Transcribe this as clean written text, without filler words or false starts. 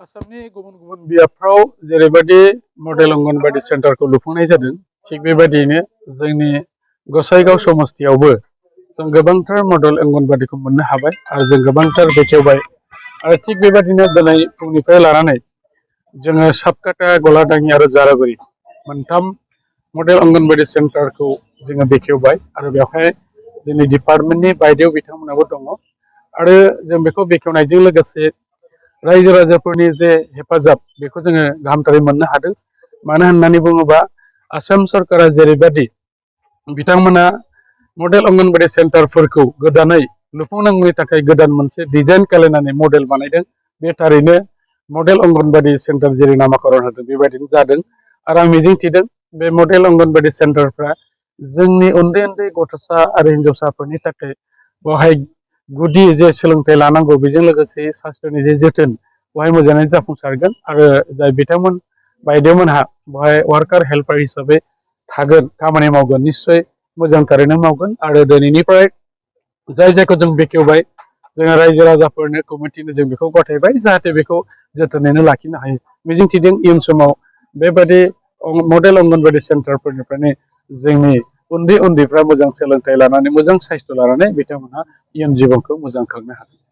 आसामनि गुबुन गुबुन बियाबफ्राव जेरैबायदि मडेल अंगनबादि सेन्टारखौ लुफुंनाय जादों थिग बेबायदियैनो जोंनि गसाइगाव समस्तियावबो जों गोबांथार मडेल अंगनबादिखौ मोननो हाबाय आरो जों गोबांथार बेखेवबाय आरो थिग बेबायदिनो दिनै फुंनिफ्राय लानानै जोङो साबकाटा गलादाङि आरो जारागुरि मोनथाम मडेल अंगनबादि सेन्टारखौ जोङो बेखेवबाय आरो बेवहाय जोंनि डिपार्टमेन्टनि बायदेव बिथांमोनाबो दङ आरो जों बेखौ बेखेवनायजों लोगोसे रायजो राजाफोरनि जे हेफाजाब बेखौ जोङो गाहामथारै मोननो हादों। मानो होननानै बुङोबा आसाम सरकारा जेरैबायदि बिथांमोना मडेल अंगनबादि सेन्टारफोरखौ गोदानै लुफुंनांगौनि थाखाय गोदान मोनसे डिजाइन खालामनानै मडेल बानायदों बे थारैनो मडेल अंगनबादि सेन्टार जेरै नामाकरन होदों बेबायदिनो जादों आरो आं मिजिंथिदों बे मडेल अंगनबादि सेन्टारफ्रा जोंनि उन्दै उन्दै गथ'सा आरो हिन्जावसाफोरनि थाखाय बेवहाय गुदि जे सोलोंथाइ लानांगौ बेजों लोगोसे सास्थ्रनि जे जोथोन बेवहाय मोजाङै जाफुंसारगोन आरो जाय बिथांमोन बायदेवमोनहा बेवहाय वार्कार हेल्पार हिसाबै थागोन खामानि मावगोन निस्सय मोजांथारैनो मावगोन आरो दिनैनिफ्राय जाय जायखौ जों बेखेवबाय जोङो रायजो राजाफोरनो कमिटिनो जों बेखौ गथायबाय जाहाथे बेखौ जोथोनैनो लाखिनो हायो मिजिंथिदों इयुन समाव बेबायदि मडेल अंगनबादि सेन्टारफोरनिफ्रायनो जोंनि उन्दै उन्दैफ्रा मोजां सोलोंथाइ लानानै मोजां साइस्थ' लानानै बिथांमोनहा इयुन जिबनखौ मोजां खालामनो हागोन।